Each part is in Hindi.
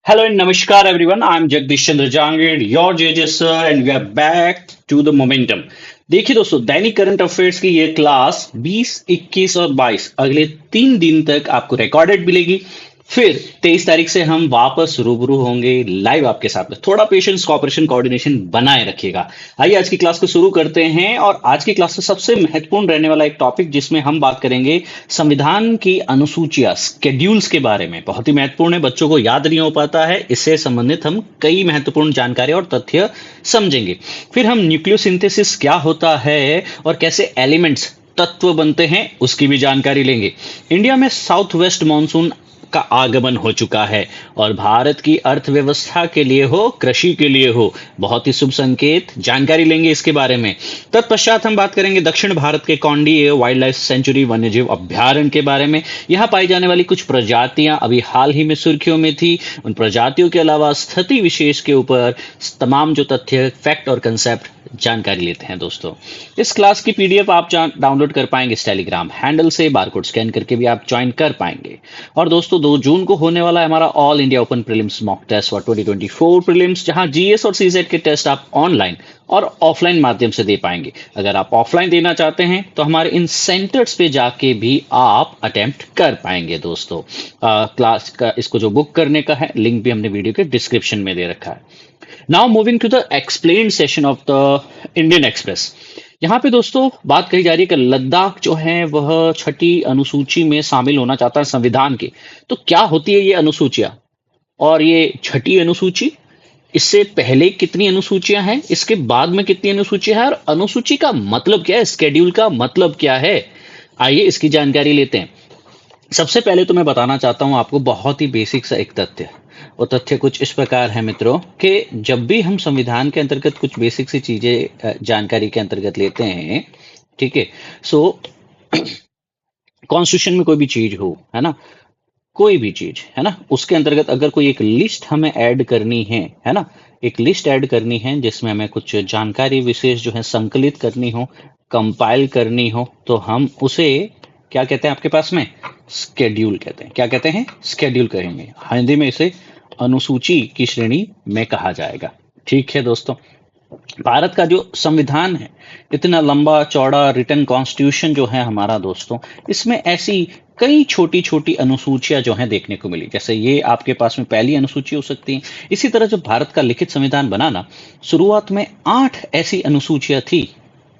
Hello and namaskar everyone. I'm Jagdish Chandra Jangid, your JJ sir, and we are back to the momentum. देखिए दोस्तों, दैनिक करंट अफेयर्स की ये क्लास 20, 21 और 22 अगले 3 दिन तक आपको रिकॉर्डेड मिलेगी। फिर 23 तारीख से हम वापस रूबरू होंगे लाइव आपके साथ में। थोड़ा पेशेंस, कॉपरेशन, कोऑर्डिनेशन बनाए रखिएगा। आइए आज की क्लास को शुरू करते हैं। और आज की क्लास में सबसे महत्वपूर्ण रहने वाला एक टॉपिक जिसमें हम बात करेंगे संविधान की अनुसूचियां, स्केड्यूल्स के बारे में। बहुत ही महत्वपूर्ण है, बच्चों को याद नहीं हो पाता है। इससे संबंधित हम कई महत्वपूर्ण जानकारी और तथ्य समझेंगे। फिर हम न्यूक्लियोसिंथेसिस क्या होता है और कैसे एलिमेंट्स, तत्व बनते हैं, उसकी भी जानकारी लेंगे। इंडिया में साउथ वेस्ट मानसून का आगमन हो चुका है और भारत की अर्थव्यवस्था के लिए हो, कृषि के लिए हो, बहुत ही शुभ संकेत। जानकारी लेंगे इसके बारे में। तत्पश्चात हम बात करेंगे दक्षिण भारत के कौंडी वाइल्ड लाइफ सेंचुरी, वन्यजीव अभ्यारण्य के बारे में। यहां पाई जाने वाली कुछ प्रजातियां अभी हाल ही में सुर्खियों में थी। उन प्रजातियों के अलावा स्थिति विशेष के ऊपर तमाम जो तथ्य, फैक्ट और कंसेप्ट जानकारी लेते हैं दोस्तों। इस क्लास की पीडीएफ आप डाउनलोड कर पाएंगे इस टेलीग्राम हैंडल से, बारकोड स्कैन करके भी आप ज्वाइन कर पाएंगे। और दोस्तों 2 जून को होने वाला है हमारा all India open prelims mock test for 2024 prelims, जहां जीएस और सीजेड के टेस्ट आप ऑनलाइन और ऑफलाइन माध्यम से दे पाएंगे। अगर आप ऑफलाइन देना चाहते हैं तो हमारे इन सेंटर्स पे जाके भी आप अटेम्प्ट कर पाएंगे दोस्तों। क्लास का इसको जो बुक करने का है, लिंक भी हमने वीडियो के डिस्क्रिप्शन में दे रखा है। Now moving to the explained session of the Indian Express. यहाँ पे दोस्तों बात कही जा रही है कि लद्दाख जो है वह छठी अनुसूची में शामिल होना चाहता है संविधान के। तो क्या होती है ये अनुसूचियां और ये छठी अनुसूची? इससे पहले कितनी अनुसूचियां हैं, इसके बाद में कितनी अनुसूचियां हैं, और अनुसूची का मतलब क्या है, स्केड्यूल का मतलब क्या है? आइए इसकी जानकारी लेते हैं। सबसे पहले तो मैं बताना चाहता हूं आपको बहुत ही बेसिक सा एक तथ्य। वो तथ्य कुछ इस प्रकार है मित्रों कि जब भी हम संविधान के अंतर्गत कुछ बेसिक सी चीजें जानकारी के अंतर्गत लेते हैं, ठीक है, सो कॉन्स्टिट्यूशन में कोई भी चीज हो, है ना, कोई भी चीज, है ना, उसके अंतर्गत अगर कोई एक लिस्ट हमें ऐड करनी है ना, एक लिस्ट ऐड करनी है जिसमें हमें कुछ जानकारी विशेष जो है संकलित करनी हो, कंपाइल करनी हो, तो हम उसे क्या कहते हैं आपके पास में? स्केड्यूल कहते हैं। क्या कहते हैं? स्केड्यूल कहेंगे। हिंदी में इसे अनुसूची की श्रेणी में कहा जाएगा। ठीक है दोस्तों, भारत का जो संविधान है, इतना लंबा चौड़ा रिटन कॉन्स्टिट्यूशन जो है हमारा दोस्तों, इसमें ऐसी कई छोटी छोटी अनुसूचियां जो हैं देखने को मिली। जैसे ये आपके पास में पहली अनुसूची हो सकती है। इसी तरह जब भारत का लिखित संविधान बना ना, शुरुआत में 8 ऐसी अनुसूचियां थी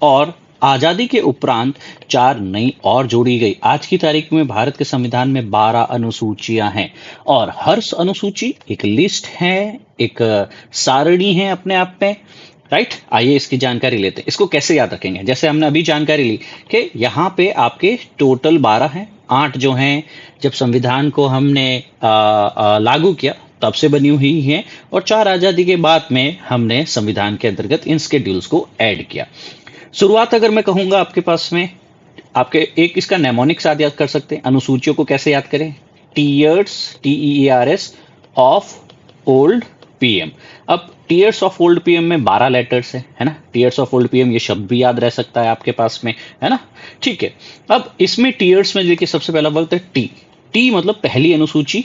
और आजादी के उपरांत 4 नई और जोड़ी गई। आज की तारीख में भारत के संविधान में 12 अनुसूचियां हैं और हर अनुसूची एक लिस्ट है, एक सारणी है अपने आप में। राइट, आइए इसकी जानकारी लेते हैं। इसको कैसे याद रखेंगे? जैसे हमने अभी जानकारी ली कि यहाँ पे आपके टोटल 12 हैं, 8 जो हैं जब संविधान को हमने लागू किया तब से बनी हुई हैं, और 4 आजादी के बाद में हमने संविधान के अंतर्गत इन स्केड्यूल्स को ऐड किया। शुरुआत अगर मैं कहूंगा आपके पास में, आपके एक इसका नेमोनिक्स याद कर सकते हैं। अनुसूचियों को कैसे याद करें? Tears, TEARS of old PM. अब टीयर्स ऑफ ओल्ड पीएम में 12 लेटर्स है ना। टीयर्स ऑफ ओल्ड पीएम, ये शब्द भी याद रह सकता है आपके पास में, है ना। ठीक है, अब इसमें टीयर्स में देखिए सबसे पहला वक्त है टी। टी मतलब पहली अनुसूची।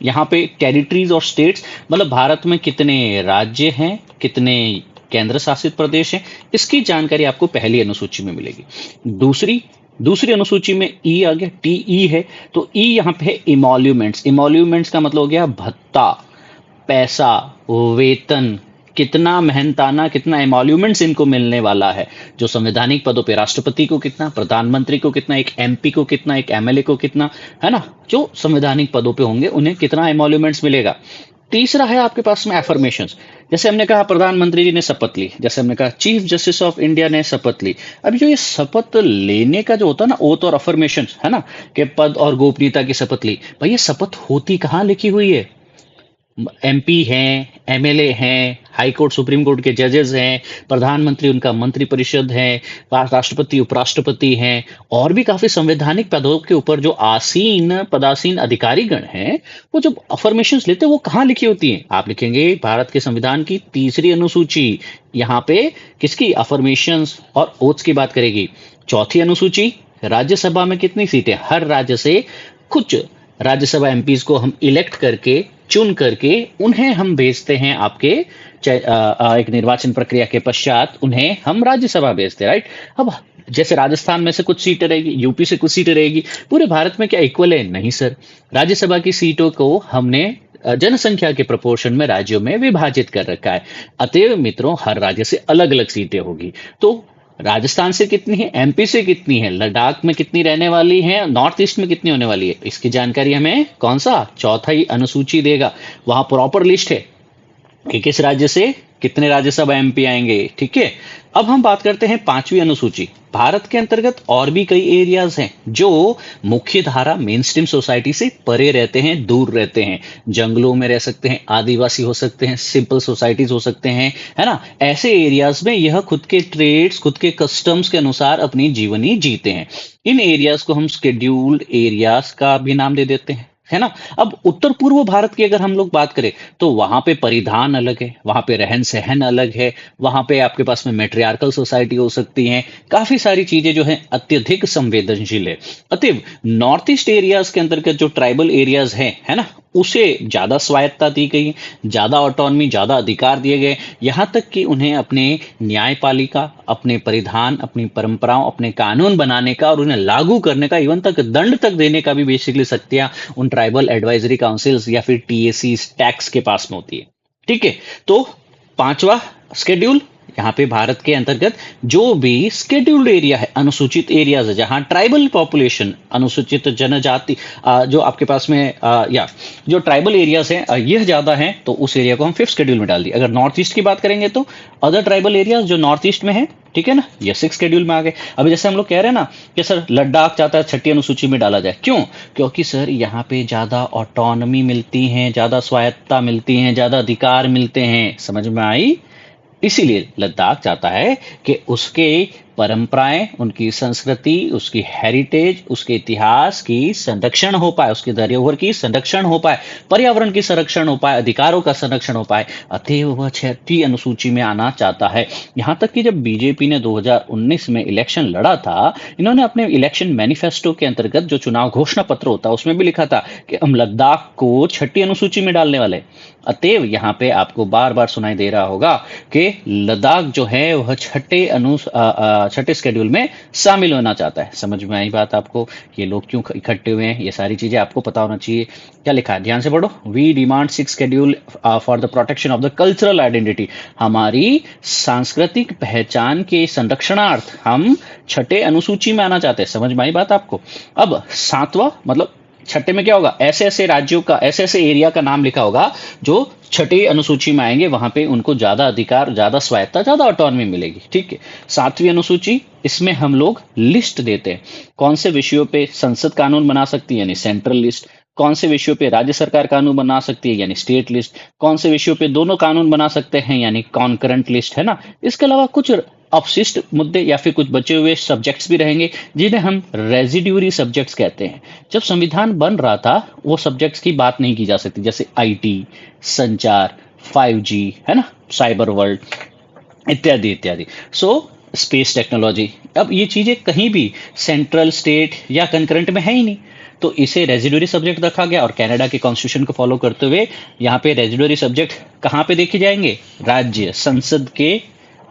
यहाँ पे टेरिटरीज और स्टेट्स मतलब भारत में कितने राज्य हैं, कितने केंद्र शासित प्रदेश हैं, इसकी जानकारी आपको पहली अनुसूची में मिलेगी। दूसरी अनुसूची में ई आ गया, TE है, तो ई यहाँ पे है इमोल्यूमेंट्स। इमोल्यूमेंट्स का मतलब हो गया भत्ता, पैसा, वेतन, कितना मेहनताना, कितना इमोल्यूमेंट्स इनको मिलने वाला है। जो संवैधानिक पदों पे राष्ट्रपति को कितना, प्रधानमंत्री को कितना, एक MP को कितना, एक MLA को कितना, है ना, जो संवैधानिक पदों पे होंगे उन्हें कितना इमोल्यूमेंट्स मिलेगा। तीसरा है आपके पास में एफर्मेशंस। जैसे हमने कहा प्रधानमंत्री जी ने शपथ ली, जैसे हमने कहा चीफ जस्टिस ऑफ इंडिया ने शपथ ली। अभी जो ये शपथ लेने का जो होता है ना, ओथ और अफर्मेशंस, है ना, कि पद और गोपनीयता की शपथ ली, भाई ये शपथ होती कहाँ लिखी हुई है? MP हैं, MLA हैं, हाई कोर्ट सुप्रीम कोर्ट के जजेस हैं, प्रधानमंत्री उनका मंत्रिपरिषद है, राष्ट्रपति उपराष्ट्रपति हैं, और भी काफी संवैधानिक पदों के ऊपर जो आसीन पदासीन अधिकारीगण हैं, वो जब अफर्मेशंस लेते हैं वो कहाँ लिखी होती हैं? आप लिखेंगे भारत के संविधान की 3री अनुसूची। यहाँ पे किसकी? अफर्मेशंस और ओथ्स की बात करेगी। 4थी अनुसूची, राज्यसभा में कितनी सीटें? हर राज्य से कुछ राज्यसभा MPs को हम इलेक्ट करके चुन करके उन्हें हम भेजते हैं आपके एक निर्वाचन प्रक्रिया के पश्चात उन्हें हम राज्यसभा भेजते हैं, राइट। अब जैसे राजस्थान में से कुछ सीटें रहेगी, यूपी से कुछ सीटें रहेगी, पूरे भारत में क्या इक्वल है? नहीं सर। राज्यसभा की सीटों को हमने जनसंख्या के प्रोपोर्शन में राज्यों में विभाजित कर रखा है। अतएव मित्रों, हर राज्य से अलग अलग सीटें होगी। तो राजस्थान से कितनी है, एमपी से कितनी है, लद्दाख में कितनी रहने वाली है, नॉर्थ ईस्ट में कितनी होने वाली है, इसकी जानकारी हमें कौन सा चौथाई अनुसूची देगा। वहां प्रॉपर लिस्ट है कि किस राज्य से कितने राज्यसभा एमपी आएंगे, ठीक है। अब हम बात करते हैं पांचवी अनुसूची। भारत के अंतर्गत और भी कई एरियाज हैं जो मुख्य धारा मेन स्ट्रीम सोसाइटी से परे रहते हैं, दूर रहते हैं। जंगलों में रह सकते हैं, आदिवासी हो सकते हैं, सिंपल सोसाइटीज हो सकते हैं, है ना। ऐसे एरियाज में यह खुद के ट्रेड्स, खुद के कस्टम्स के अनुसार अपनी जीवनी जीते हैं। इन एरियाज को हम शेड्यूल्ड एरियाज का भी नाम दे देते हैं, है ना। अब उत्तर पूर्व भारत की अगर हम लोग बात करें तो वहां पे परिधान अलग है, वहां पे रहन सहन अलग है, वहां पे आपके पास में मैट्रियार्कल सोसाइटी हो सकती है, काफी सारी चीजें जो है अत्यधिक संवेदनशील है। अतएव नॉर्थ ईस्ट एरियाज के अंतर्गत जो ट्राइबल एरियाज है ना, उसे ज्यादा स्वायत्ता दी गई, ज्यादा ऑटोनॉमी, ज्यादा अधिकार दिए गए, यहां तक कि उन्हें अपने न्यायपालिका, अपने परिधान, अपनी परंपराओं, अपने कानून बनाने का और उन्हें लागू करने का, इवन तक दंड तक देने का भी बेसिकली शक्तियां उन ट्राइबल एडवाइजरी काउंसिल्स या फिर टीएसी टैक्स के पास में होती है, ठीक है। तो पांचवा शेड्यूल, यहाँ पे भारत के अंतर्गत जो भी स्केड्यूल्ड एरिया है, अनुसूचित एरियाज है, जहां ट्राइबल पॉपुलेशन, अनुसूचित जनजाति जो आपके पास में या जो ट्राइबल एरियाज हैं यह ज्यादा है, तो उस एरिया को हम फिफ्थ शेड्यूल में डाल दिए। अगर नॉर्थ ईस्ट की बात करेंगे तो अदर ट्राइबल एरियाज जो नॉर्थ ईस्ट में है, ठीक है ना, ये सिक्स शेड्यूल में आ गए। अभी जैसे हम लोग कह रहे हैं ना कि सर लद्दाख चाहता है छठी अनुसूची में डाला जाए, क्यों? क्योंकि सर यहाँ पे ज्यादा ऑटोनॉमी मिलती है, ज्यादा स्वायत्ता मिलती है, ज्यादा अधिकार मिलते हैं। समझ में आई? इसीलिए लद्दाख चाहता है कि उसके परंपराएं, उनकी संस्कृति, उसकी हेरिटेज, उसके इतिहास की संरक्षण हो पाए, उसके धरोहर की संरक्षण हो पाए, पर्यावरण की संरक्षण हो पाए, अधिकारों का संरक्षण हो पाए। अतएव वह छठी अनुसूची में आना चाहता है। यहां तक कि जब बीजेपी ने 2019 में इलेक्शन लड़ा था, इन्होंने अपने इलेक्शन मैनिफेस्टो के अंतर्गत जो चुनाव घोषणा पत्र होता है उसमें भी लिखा था कि हम लद्दाख को छठी अनुसूची में डालने वाले। अतएव यहाँ पे आपको बार बार सुनाई दे रहा होगा कि लद्दाख जो है वह छठे शेड्यूल में शामिल होना चाहता है। समझ में आई बात आपको? ये लोग क्यों इकट्ठे हुए हैं, ये सारी चीजें आपको पता होना चाहिए। क्या लिखा है, ध्यान से पढ़ो। We demand six schedule for the protection of the cultural identity. हमारी सांस्कृतिक पहचान के संरक्षणार्थ हम छठे अनुसूची में आना चाहते हैं। समझ में आई बात आपको? अब सातवां, मतलब छठे में क्या होगा, ऐसे ऐसे राज्यों का, ऐसे ऐसे एरिया का नाम लिखा होगा जो छठी अनुसूची में आएंगे, वहां पे उनको ज्यादा अधिकार, ज्यादा स्वायत्ता, ज्यादा ऑटोनॉमी मिलेगी, ठीक है। सातवीं अनुसूची, इसमें हम लोग लिस्ट देते हैं कौन से विषयों पे संसद कानून बना सकती है, यानी सेंट्रल लिस्ट, कौन से विषयों पे राज्य सरकार कानून बना सकती है, यानी स्टेट लिस्ट, कौन से विषयों पे दोनों कानून बना सकते हैं, यानी कॉन्करेंट लिस्ट, है ना। इसके अलावा कुछ अपशिष्ट मुद्दे या फिर कुछ बचे हुए सब्जेक्ट्स भी रहेंगे जिन्हें हम रेजिड्यूरी सब्जेक्ट्स कहते हैं। जब संविधान बन रहा था वो सब्जेक्ट्स की बात नहीं की जा सकती, जैसे आईटी, संचार, 5G, है ना, साइबर वर्ल्ड इत्यादि इत्यादि। सो स्पेस टेक्नोलॉजी, अब ये चीजें कहीं भी सेंट्रल, स्टेट या कंकरेंट में है ही नहीं, तो इसे रेजिडुअरी सब्जेक्ट रखा गया। और कनाडा के कॉन्स्टिट्यूशन को फॉलो करते हुए यहाँ पे रेजिडुअरी सब्जेक्ट कहाँ पे देखे जाएंगे, राज्य संसद के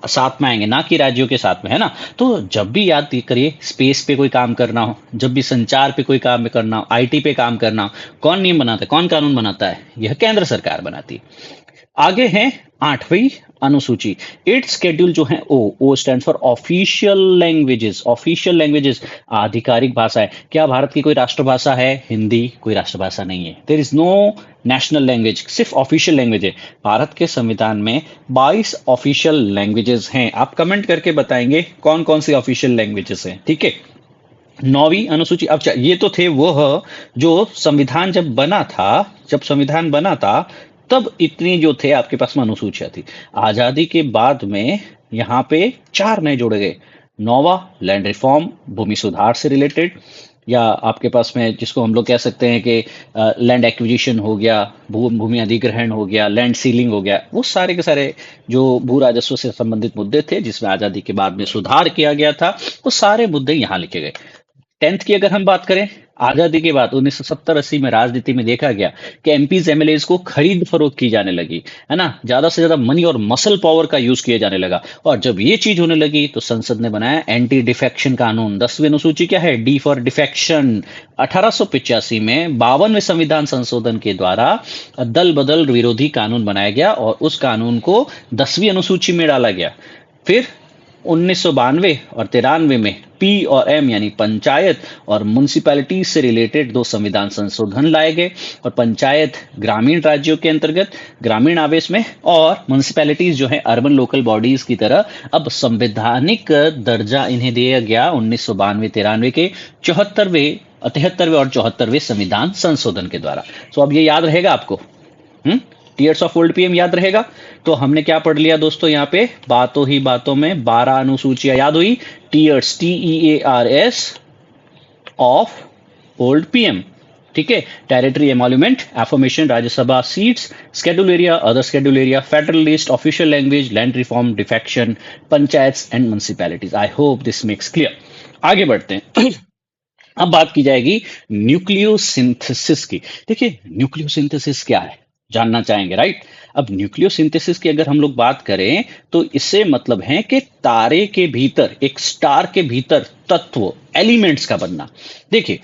साथ में आएंगे, ना कि राज्यों के साथ में, है ना। तो जब भी याद करिए, स्पेस पे कोई काम करना हो, जब भी संचार पे कोई काम करना हो, आईटी पे काम करना हो, कौन नियम बनाता है, कौन कानून बनाता है? यह केंद्र सरकार बनाती है। आगे है आठवीं अनुसूची, एट शेड्यूल जो है ओ stand for official languages. Official languages, आधिकारिक भाषा है। क्या भारत की कोई राष्ट्रभाषा है? हिंदी कोई राष्ट्रभाषा नहीं है। There is no national language, सिर्फ ऑफिशियल लैंग्वेज है। भारत के संविधान में 22 ऑफिशियल लैंग्वेजेस हैं। आप कमेंट करके बताएंगे कौन कौन सी ऑफिशियल लैंग्वेजेस हैं, ठीक है। नौवीं अनुसूची, अब ये तो थे वो जो संविधान जब बना था तब इतनी जो थे आपके पास में अनुसूचियां थी। आजादी के बाद में यहाँ पे 4 नए जोड़े गए। नौवा लैंड रिफॉर्म, भूमि सुधार से रिलेटेड, या आपके पास में जिसको हम लोग कह सकते हैं कि लैंड एक्विजिशन हो गया, भूमि अधिग्रहण हो गया, लैंड सीलिंग हो गया, वो सारे के सारे जो भू राजस्व से संबंधित मुद्दे थे जिसमें आजादी के बाद में सुधार किया गया था, वो सारे मुद्दे यहाँ लिखे गए। 10th की अगर हम बात करें, आजादी के बाद 1970-80 में राजनीति में देखा गया कि एमपीज एमएलएज को खरीद फरोख्त की जाने लगी, है ना, ज्यादा से ज्यादा मनी और मसल पावर का यूज किया जाने लगा। और जब ये चीज होने लगी तो संसद ने बनाया एंटी डिफेक्शन कानून। 10वीं अनुसूची क्या है? D for defection. 1885 में 52वें संविधान संशोधन के द्वारा दल बदल विरोधी कानून बनाया गया और उस कानून को 10वीं अनुसूची में डाला गया। फिर 1992 और 93 में पी और एम यानी पंचायत और म्युनिसिपैलिटीज से रिलेटेड 2 संविधान संशोधन लाए गए। और पंचायत ग्रामीण राज्यों के अंतर्गत ग्रामीण आवेश में, और म्युनिसिपैलिटीज जो है अर्बन लोकल बॉडीज की तरह अब संवैधानिक दर्जा इन्हें दिया गया 1992-93 के 73वें और 74वें संविधान संशोधन के द्वारा। तो अब ये याद रहेगा आपको, टीयर्स ऑफ ओल्ड पीएम याद रहेगा। तो हमने क्या पढ़ लिया दोस्तों, यहाँ पे बातों ही बातों में 12 अनुसूचियां याद हुई। Tears, TEARS of old PM, ठीक है। Territory emolument, affirmation, Rajya Sabha seats, schedule area, other schedule area, federal list, official language, land reform, defection, panchayat and municipalities. I hope this makes clear. आगे बढ़ते हैं। अब बात की जाएगी न्यूक्लियोसिंथेसिस की। देखिए न्यूक्लियोसिंथेसिस क्या है जानना चाहेंगे, राइट। अब न्यूक्लियोसिंथेसिस की अगर हम लोग बात करें तो इससे मतलब है कि तारे के भीतर, एक स्टार के भीतर तत्व, एलिमेंट्स का बनना। देखिए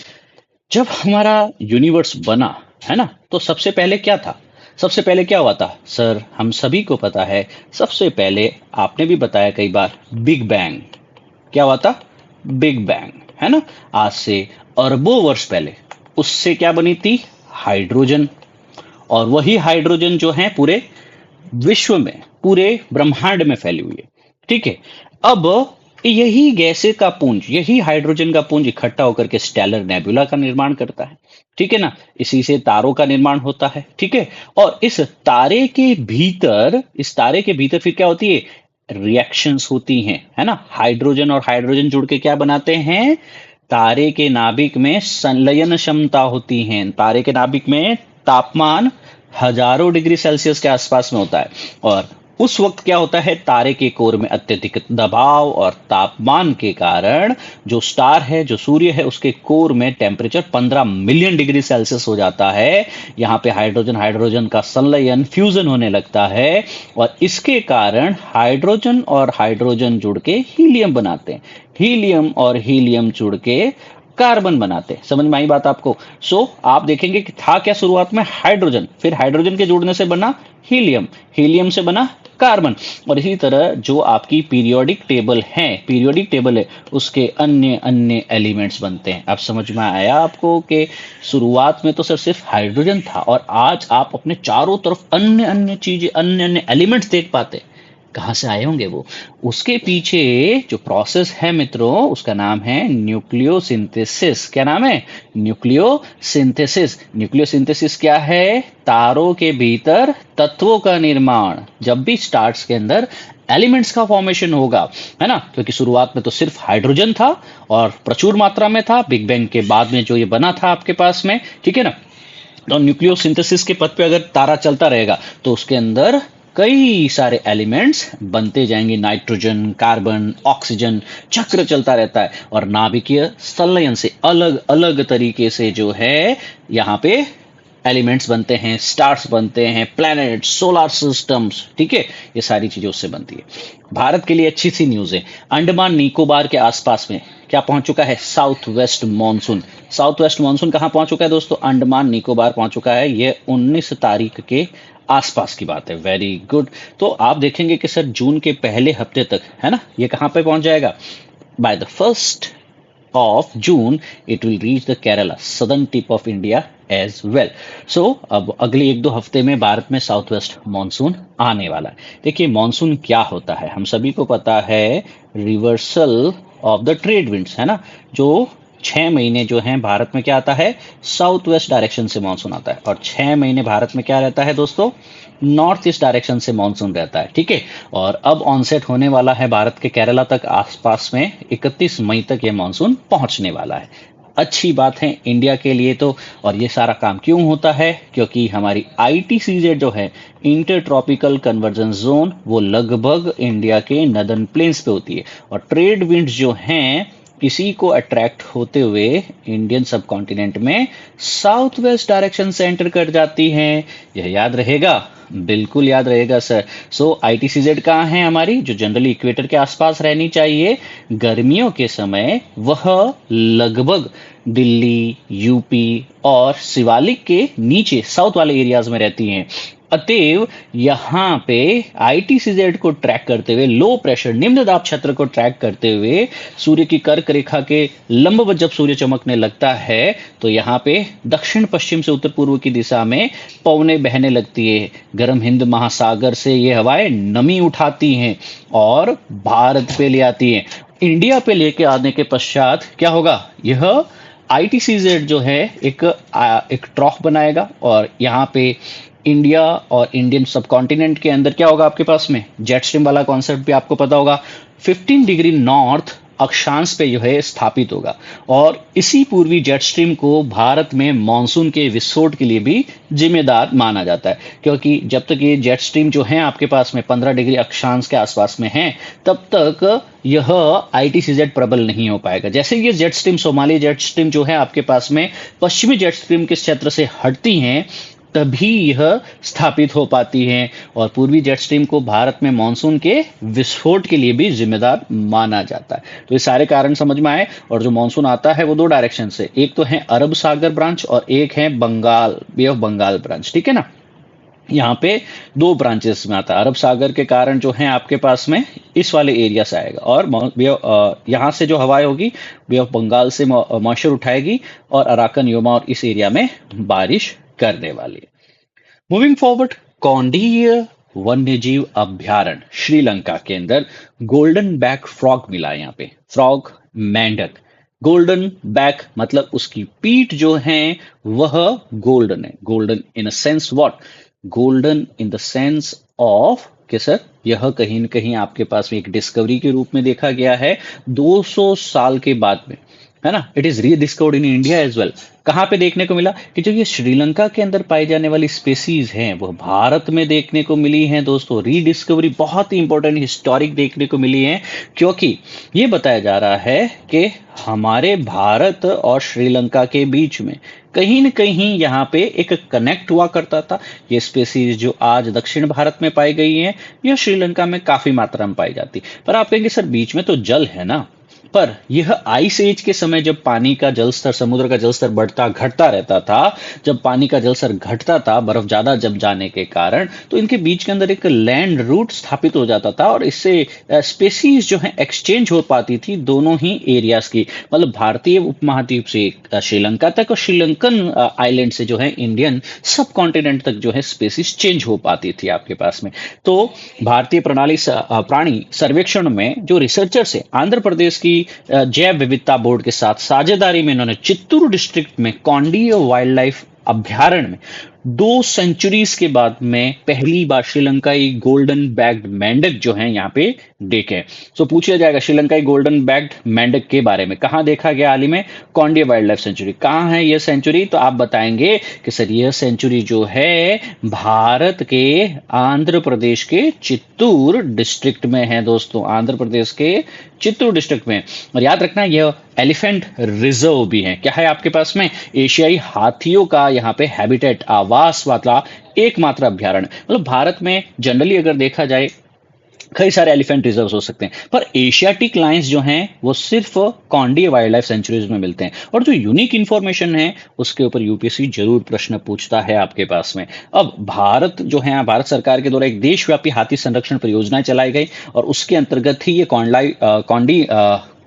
जब हमारा यूनिवर्स बना, है ना, तो सबसे पहले क्या था? सबसे पहले क्या हुआ था सर? हम सभी को पता है, सबसे पहले आपने भी बताया कई बार, बिग बैंग। क्या हुआ था? बिग बैंग, है ना। आज से अरबों वर्ष पहले उससे क्या बनी थी? हाइड्रोजन। और वही हाइड्रोजन जो है पूरे विश्व में, पूरे ब्रह्मांड में फैली हुई है, ठीक है। अब यही गैसें का पुंज, यही हाइड्रोजन का पुंज इकट्ठा होकर के स्टेलर नेबुला का निर्माण करता है, ठीक है ना। इसी से तारों का निर्माण होता है, ठीक है। और इस तारे के भीतर, इस तारे के भीतर फिर क्या होती है? रिएक्शंस होती हैं, है ना। हाइड्रोजन और हाइड्रोजन जुड़ के क्या बनाते हैं? तारे के नाभिक में संलयन क्षमता होती है। तारे के नाभिक में तापमान हजारों डिग्री सेल्सियस के आसपास में होता है। और उस वक्त क्या होता है? तारे के कोर में अत्यधिक दबाव और तापमान के कारण जो स्टार है, जो सूर्य है, उसके कोर में टेम्परेचर 15 मिलियन डिग्री सेल्सियस हो जाता है। यहाँ पे हाइड्रोजन हाइड्रोजन का संलयन, फ्यूजन होने लगता है और इसके कारण हाइड्रोजन और हाइड्रोजन जुड़ के हीलियम बनाते हैं। हीलियम और हीलियम जुड़ के कार्बन बनाते हैं। समझ में आई बात आपको? आप देखेंगे कि था क्या शुरुआत में? हाइड्रोजन, फिर हाइड्रोजन के जुड़ने से बना हीलियम, हीलियम से बना कार्बन। और इसी तरह जो आपकी पीरियोडिक टेबल है, उसके अन्य अन्य एलिमेंट्स बनते हैं। अब समझ में आया आपको कि शुरुआत में तो सर सिर्फ हाइड्रोजन था और आज आप अपने चारों तरफ अन्य अन्य चीजें, अन्य अन्य एलिमेंट्स देख पाते हैं। कहां से आए होंगे वो? उसके पीछे जो प्रोसेस है मित्रों, उसका नाम है न्यूक्लियोसिंथेसिस। क्या नाम है? न्यूक्लियोसिंथेसिस। न्यूक्लियोसिंथेसिस क्या है? तारों के भीतर तत्वों का निर्माण। जब भी स्टार्स के अंदर एलिमेंट्स का फॉर्मेशन होगा, है ना, क्योंकि शुरुआत में तो सिर्फ हाइड्रोजन था और प्रचुर मात्रा में था। बिग बैंग के बाद में जो ये बना था आपके पास में, ठीक है ना। तो न्यूक्लियोसिंथेसिस के पथ पे अगर तारा चलता रहेगा तो उसके अंदर कई सारे एलिमेंट्स बनते जाएंगे। नाइट्रोजन, कार्बन, ऑक्सीजन, चक्र चलता रहता है और नाभिकीय संलयन से अलग अलग तरीके से जो है यहाँ पे एलिमेंट्स बनते हैं, स्टार्स बनते हैं, प्लैनेट, सोलर सिस्टम्स, ठीक है। ये सारी चीजें उससे बनती है। भारत के लिए अच्छी सी न्यूज है, अंडमान निकोबार के आसपास में क्या पहुंच चुका है? South west monsoon. South west monsoon कहां पहुंच चुका है दोस्तों? अंडमान निकोबार पहुंच चुका है। ये 19 तारीख के आसपास की बात है। Very good. तो आप देखेंगे कि सर जून के पहले हफ्ते तक, है ना, ये कहां पे पहुंच जाएगा? By the 1st of June it will reach the Kerala southern tip of India as well. So अब अगले 1-2 हफ्ते में भारत में साउथ वेस्ट मानसून आने वाला है। देखिए मानसून क्या होता है, हम सभी को पता है, reversal of the trade winds, है ना। जो 6 महीने जो हैं भारत में क्या आता है? साउथ वेस्ट डायरेक्शन से मानसून आता है। और 6 महीने भारत में क्या रहता है दोस्तों? नॉर्थ ईस्ट डायरेक्शन से मानसून रहता है, ठीक है। और अब ऑनसेट होने वाला है भारत के केरला तक, आसपास में 31 मई तक ये मानसून पहुंचने वाला है। अच्छी बात है इंडिया के लिए तो। और ये सारा काम क्यों होता है? क्योंकि हमारी ITCZ जो है, इंटर ट्रॉपिकल कन्वर्जेंस जोन, वो लगभग इंडिया के नदर्न प्लेन्स पे होती है। और ट्रेड विंड्स जो हैं इसी को अट्रैक्ट होते हुए इंडियन सब कॉन्टिनेंट में साउथ वेस्ट डायरेक्शन से एंटर कर जाती हैं। यह याद रहेगा, बिल्कुल याद रहेगा सर। सो आईटीसीजेड कहाँ है हमारी, जो जनरली इक्वेटर के आसपास रहनी चाहिए। गर्मियों के समय वह लगभग दिल्ली, यूपी और शिवालिक के नीचे साउथ वाले एरियाज में रहती हैं। अतएव यहाँ पे आईटीसीजेड को ट्रैक करते हुए, लो प्रेशर निम्न दाब क्षेत्र को ट्रैक करते हुए सूर्य की कर्क रेखा के लंबवत जब सूर्य चमकने लगता है तो यहाँ पे दक्षिण पश्चिम से उत्तर पूर्व की दिशा में पवनें बहने लगती है। गर्म हिंद महासागर से ये हवाएं नमी उठाती हैं और भारत पे ले आती हैं। इंडिया पे लेके आने के पश्चात क्या होगा, यह आईटीसीजेड जो है एक ट्रॉफ बनाएगा और यहाँ पे इंडिया और इंडियन सबकॉन्टिनेंट के अंदर क्या होगा, आपके पास में जेट स्ट्रीम वाला कॉन्सेप्ट भी आपको पता होगा। 15 डिग्री नॉर्थ अक्षांश पे जो है स्थापित होगा और इसी पूर्वी जेट स्ट्रीम को भारत में मानसून के विस्फोट के लिए भी जिम्मेदार माना जाता है, क्योंकि जब तक ये जेट स्ट्रीम जो है आपके पास में 15 डिग्री अक्षांश के आसपास में है, तब तक यह आईटीसीजेड प्रबल नहीं हो पाएगा। जैसे ये jet stream, Somali jet stream जो है आपके पास में पश्चिमी जेट स्ट्रीम के क्षेत्र से हटती हैं, तभी यह स्थापित हो पाती हैं और पूर्वी जेट स्ट्रीम को भारत में मानसून के विस्फोट के लिए भी जिम्मेदार माना जाता है। तो ये सारे कारण समझ में आए। और जो मानसून आता है वो दो डायरेक्शन से, एक तो है अरब सागर ब्रांच और एक है बंगाल, बे ऑफ बंगाल ब्रांच, ठीक है ना। यहाँ पे दो ब्रांचेस में आता है। अरब सागर के कारण जो है आपके पास में इस वाले एरिया से आएगा और यहाँ से जो हवाएं होगी बे ऑफ बंगाल से मॉइस्चर उठाएगी और अराकन योमा और इस एरिया में बारिश करने वाली है। मूविंग फॉरवर्ड, कौंडिन्य वन्यजीव अभ्यारण्य श्रीलंका के अंदर गोल्डन बैक फ्रॉग मिला है। यहाँ पे फ्रॉग, मेंढक। गोल्डन बैक मतलब उसकी पीठ जो है वह गोल्डन है। Golden in a sense what, golden in the sense of कि सर यह कहीं न कहीं आपके पास में एक डिस्कवरी के रूप में देखा गया है 200 साल के बाद में, है ना। It is rediscovered in India as well. कहाँ पे देखने को मिला कि जो ये श्रीलंका के अंदर पाई जाने वाली स्पेसीज हैं वह भारत में देखने को मिली हैं। दोस्तों, रीडिस्कवरी बहुत ही इंपॉर्टेंट हिस्टोरिक देखने को मिली है, क्योंकि ये बताया जा रहा है कि हमारे भारत और श्रीलंका के बीच में कहीं न कहीं यहाँ पे एक कनेक्ट हुआ करता था। ये स्पेसीज जो आज दक्षिण भारत में पाई गई हैं, यह श्रीलंका में काफी मात्रा में पाई जाती। पर आप कहेंगे सर बीच में तो जल है ना, पर यह आइस एज के समय जब पानी का जलस्तर, समुद्र का जलस्तर बढ़ता घटता रहता था, जब पानी का जलस्तर घटता था बर्फ ज्यादा जम जाने के कारण, तो इनके बीच के अंदर एक लैंड रूट स्थापित हो जाता था और इससे स्पेसीज जो है एक्सचेंज हो पाती थी दोनों ही एरियाज की। मतलब भारतीय उपमहाद्वीप से श्रीलंका तक और श्रीलंकन आइलैंड से जो है इंडियन सब कॉन्टिनेंट तक जो है स्पेसीज चेंज हो पाती थी आपके पास में। तो भारतीय प्राणी सर्वेक्षण में जो रिसर्चर्स है आंध्र प्रदेश की जैव विविधता बोर्ड के साथ साझेदारी में इन्होंने चित्तूर डिस्ट्रिक्ट में कौंडिन्य वाइल्ड लाइफ अभ्यारण्य में 2 सेंचुरीज के बाद में पहली बार श्रीलंकाई गोल्डन बैग्ड मेंढक जो है यहाँ पे देखे। सो पूछा जाएगा श्रीलंकाई गोल्डन बैग्ड मेंढक के बारे में कहाँ देखा गया हाल ही में, कौंडिन्य वाइल्ड लाइफ सेंचुरी। कहाँ है यह सेंचुरी, तो आप बताएंगे कि सर यह सेंचुरी जो है भारत के आंध्र प्रदेश के चित्तूर डिस्ट्रिक्ट में है। दोस्तों, आंध्र प्रदेश के चित्तूर डिस्ट्रिक्ट में। और याद रखना यह एलिफेंट रिजर्व भी है। क्या है आपके पास में, एशियाई हाथियों का यहाँ पे हैबिटेट, आवास वाला एकमात्र अभ्यारण्य। मतलब भारत में जनरली अगर देखा जाए कई सारे एलिफेंट रिजर्व्स हो सकते हैं, पर एशियाटिक लायंस जो हैं वो सिर्फ कौंडिन्य वाइल्ड लाइफ सेंचुरीज में मिलते हैं। और जो यूनिक इंफॉर्मेशन है उसके ऊपर यूपीएससी जरूर प्रश्न पूछता है आपके पास में। अब भारत जो है, भारत सरकार के द्वारा एक देशव्यापी हाथी संरक्षण परियोजना चलाई गई और उसके अंतर्गत ही ये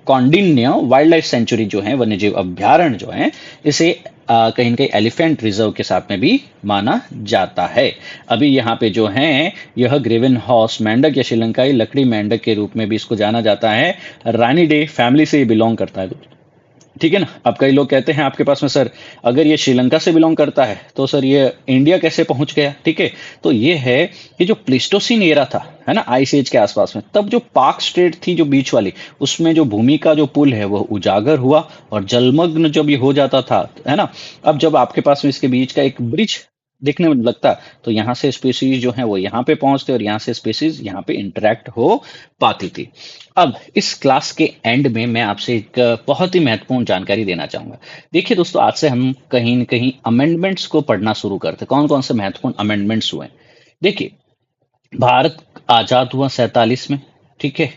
कौंडिन्य वाइल्ड लाइफ सेंचुरी जो है, वन्यजीव अभ्यारण्य जो है, इसे कहीं न कहीं एलिफेंट रिजर्व के साथ में भी माना जाता है। अभी यहाँ पे जो है यह ग्रेवन हॉर्स मेंढक या श्रीलंकाई लकड़ी मेंढक के रूप में भी इसको जाना जाता है। रानीडे फैमिली से बिलोंग करता है, ठीक है ना। अब कई लोग कहते हैं आपके पास में सर अगर ये श्रीलंका से बिलोंग करता है तो सर ये इंडिया कैसे पहुंच गया, ठीक है। तो ये है कि जो प्लेस्टोसीन एरा था, है ना, आइस एज के आसपास में, तब जो पाक स्ट्रेट थी जो बीच वाली, उसमें जो भूमि का जो पुल है वह उजागर हुआ और जलमग्न जब ये हो जाता था, है ना। अब जब आपके पास में इसके बीच का एक ब्रिज दिखने में लगता, तो यहाँ से स्पीसीज जो है वो यहाँ पे पहुंचते और यहाँ से स्पीसीज यहाँ पे इंटरेक्ट हो पाती थी। अब इस क्लास के एंड में मैं आपसे एक बहुत ही महत्वपूर्ण जानकारी देना चाहूंगा। देखिए दोस्तों, आज से हम कहीं न कहीं अमेंडमेंट्स को पढ़ना शुरू करते, कौन कौन से महत्वपूर्ण अमेंडमेंट्स हुए। देखिए, भारत आजाद हुआ 47 में, ठीक है,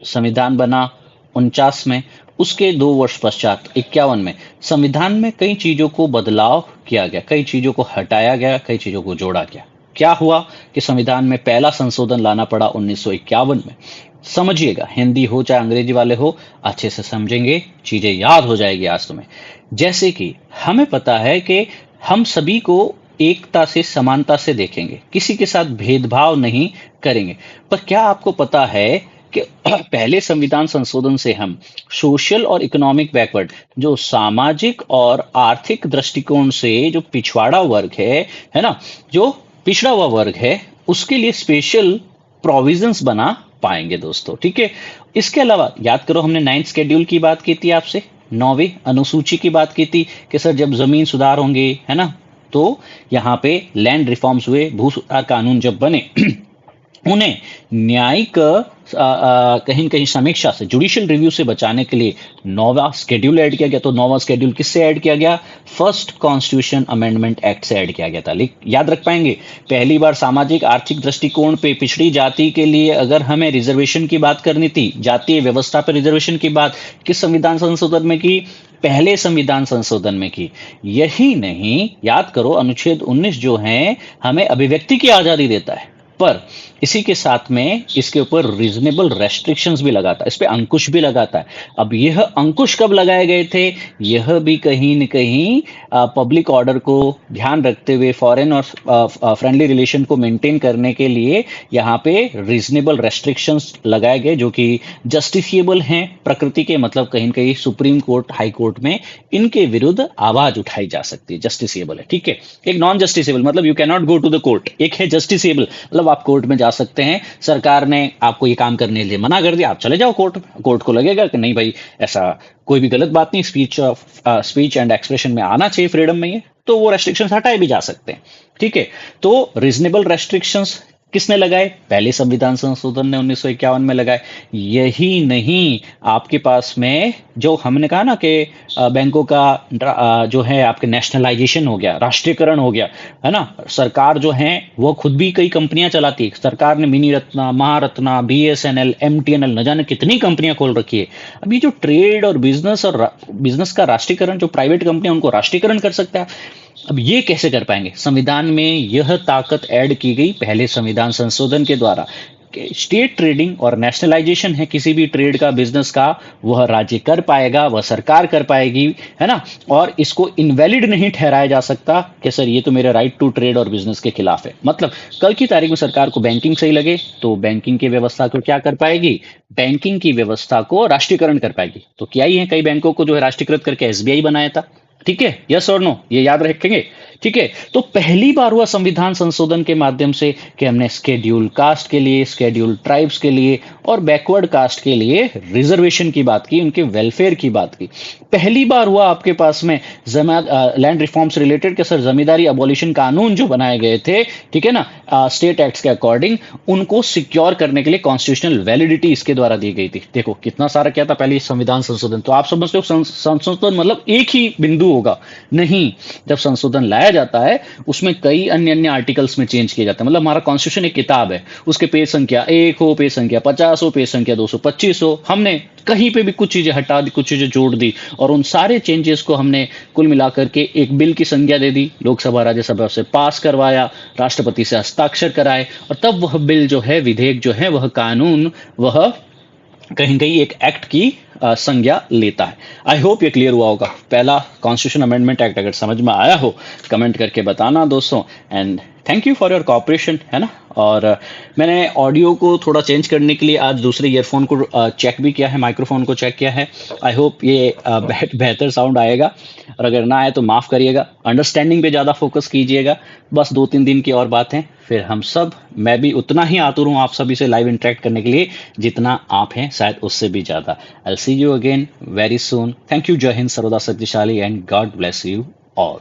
संविधान बना 49 में, उसके 2 वर्ष पश्चात 51 में संविधान में कई चीजों को बदलाव किया गया, कई चीजों को हटाया गया, कई चीजों को जोड़ा गया। क्या हुआ कि संविधान में पहला संशोधन लाना पड़ा 1951 में। समझिएगा, हिंदी हो चाहे अंग्रेजी वाले हो, अच्छे से समझेंगे, चीजें याद हो जाएगी आज तुम्हें। जैसे कि हमें पता है कि हम सभी को एकता से, समानता से देखेंगे, किसी के साथ भेदभाव नहीं करेंगे। पर क्या आपको पता है कि पहले संविधान संशोधन से हम सोशल और इकोनॉमिक बैकवर्ड, जो सामाजिक और आर्थिक दृष्टिकोण से जो पिछवाड़ा वर्ग है ना, जो पिछड़ा हुआ वर्ग है, उसके लिए स्पेशल प्रोविजंस बना पाएंगे दोस्तों, ठीक है। इसके अलावा याद करो, हमने 9th शेड्यूल की बात की थी आपसे, 9वीं अनुसूची की बात की थी कि सर जब जमीन सुधार होंगे, है ना, तो यहाँ पे लैंड रिफॉर्म्स हुए, भू सुधार कानून जब बने उन्हें न्यायिक कहीं न कहीं समीक्षा से, जुडिशियल रिव्यू से बचाने के लिए 9वां शेड्यूल ऐड किया गया। तो 9वां शेड्यूल किससे ऐड किया गया? फर्स्ट कॉन्स्टिट्यूशन अमेंडमेंट एक्ट से ऐड किया गया था। याद रख पाएंगे, पहली बार सामाजिक आर्थिक दृष्टिकोण पे पिछड़ी जाति के लिए अगर हमें रिजर्वेशन की बात करनी थी, जातीय व्यवस्था पर रिजर्वेशन की बात किस संविधान संशोधन में की? पहले संविधान संशोधन में की। यही नहीं, याद करो, अनुच्छेद 19 जो है हमें अभिव्यक्ति की आजादी देता है, पर इसी के साथ में इसके ऊपर रीजनेबल रेस्ट्रिक्शंस भी लगाता है, इस पे अंकुश भी लगाता है। अब यह अंकुश कब लगाए गए थे? यह भी कहीं न कहीं पब्लिक ऑर्डर को ध्यान रखते हुए, फॉरेन और फ्रेंडली रिलेशन को मेंटेन करने के लिए यहाँ पे रीजनेबल रेस्ट्रिक्शंस लगाए गए, जो कि जस्टिफिएबल हैं प्रकृति के, मतलब कहीं न कहीं सुप्रीम कोर्ट, हाई कोर्ट में इनके विरुद्ध आवाज उठाई जा सकती है। जस्टिसएबल है, ठीक है। एक नॉन जस्टिसएबल मतलब you can not go to the court, एक है जस्टिसएबल मतलब आप कोर्ट में जा सकते हैं, सरकार ने आपको ये काम करने के लिए मना कर दिया, आप चले जाओ कोर्ट में, कोर्ट को लगेगा कि नहीं भाई ऐसा कोई भी गलत बात नहीं, स्पीच एंड एक्सप्रेशन में आना चाहिए, फ्रीडम में है, तो वो रेस्ट्रिक्शंस हटाए भी जा सकते हैं, ठीक है। तो रीजनेबल रेस्ट्रिक्शंस किसने लगाए? पहले संविधान संशोधन ने 1951 में लगाए। यही नहीं, आपके पास में जो हमने कहा ना कि बैंकों का जो है आपके नेशनलाइजेशन हो गया, राष्ट्रीयकरण हो गया, है ना, सरकार जो है वो खुद भी कई कंपनियां चलाती है। सरकार ने mini Ratna, Maharatna, BSNL, MTNL, न जाने कितनी कंपनियां खोल रखी है। अभी जो ट्रेड और बिजनेस का राष्ट्रीयकरण, जो प्राइवेट कंपनी उनको राष्ट्रीयकरण कर सकता है। अब ये कैसे कर पाएंगे? संविधान में यह ताकत ऐड की गई पहले संविधान संशोधन के द्वारा। स्टेट ट्रेडिंग और नेशनलाइजेशन है किसी भी ट्रेड का, बिजनेस का, वह राज्य कर पाएगा, वह सरकार कर पाएगी, है ना। और इसको इनवैलिड नहीं ठहराया जा सकता कि सर ये तो मेरे राइट टू ट्रेड और बिजनेस के खिलाफ है। मतलब कल की तारीख में सरकार को बैंकिंग सही लगे तो बैंकिंग की व्यवस्था को क्या कर पाएगी? बैंकिंग की व्यवस्था को राष्ट्रीयकरण कर पाएगी। तो क्या ही है, कई बैंकों को जो है राष्ट्रीयकृत करके एसबीआई बनाया था, ठीक है। यस और नो, ये याद रखेंगे, ठीक है। तो पहली बार हुआ संविधान संशोधन के माध्यम से कि हमने स्केड्यूल कास्ट के लिए, स्केड्यूल ट्राइब्स के लिए और बैकवर्ड कास्ट के लिए रिजर्वेशन की बात की, उनके वेलफेयर की बात की। पहली बार हुआ आपके पास में लैंड रिफॉर्म से रिलेटेड के सर जमींदारी अबॉलिशन कानून जो बनाए गए थे, ठीक है ना, स्टेट एक्ट्स के अकॉर्डिंग, उनको सिक्योर करने के लिए कॉन्स्टिट्यूशनल वैलिडिटी इसके द्वारा दी गई थी। देखो कितना सारा क्या था पहले संविधान संशोधन। तो आप समझते हो संशोधन मतलब एक ही बिंदु होगा? नहीं, जब संशोधन लाया जाता है उसमें कई अन्य अन्य आर्टिकल्स में चेंज किए जाते हैं। मतलब हमारा कॉन्स्टिट्यूशन एक किताब है, उसके पेज संख्या 1 हो, पेज संख्या 50 हो, पेज संख्या 225 हो, हमने कहीं पे भी कुछ चीजें हटा दी, कुछ चीजें जोड़ दी, और उन सारे चेंजेस को हमने कुल मिलाकर के एक बिल की संज्ञा दे दी, लोकसभा राज्यसभा से पास करवाया, राष्ट्रपति से हस्ताक्षर कराए, और तब वह बिल जो है, विधेयक जो है, वह कानून, वह कहीं कहीं एक एक्ट की संज्ञा लेता है। आई होप ये क्लियर हुआ होगा। पहला कॉन्स्टिट्यूशन अमेंडमेंट एक्ट अगर समझ में आया हो कमेंट करके बताना दोस्तों, and thank you for your cooperation, है ना। और मैंने ऑडियो को थोड़ा चेंज करने के लिए आज दूसरे ईयरफोन को चेक भी किया है, माइक्रोफोन को चेक किया है। आई होप ये बेहतर साउंड आएगा, और अगर ना आए तो माफ़ करिएगा। अंडरस्टैंडिंग पे ज़्यादा फोकस कीजिएगा। बस 2-3 दिन की और बात है, फिर हम सब, मैं भी उतना ही आतुर हूँ आप सभी से लाइव इंटरेक्ट करने के लिए जितना आप हैं, शायद उससे भी ज़्यादा। I see you again very soon. Thank you. जय हिंद, सर्वदा शक्तिशाली, and God bless you all.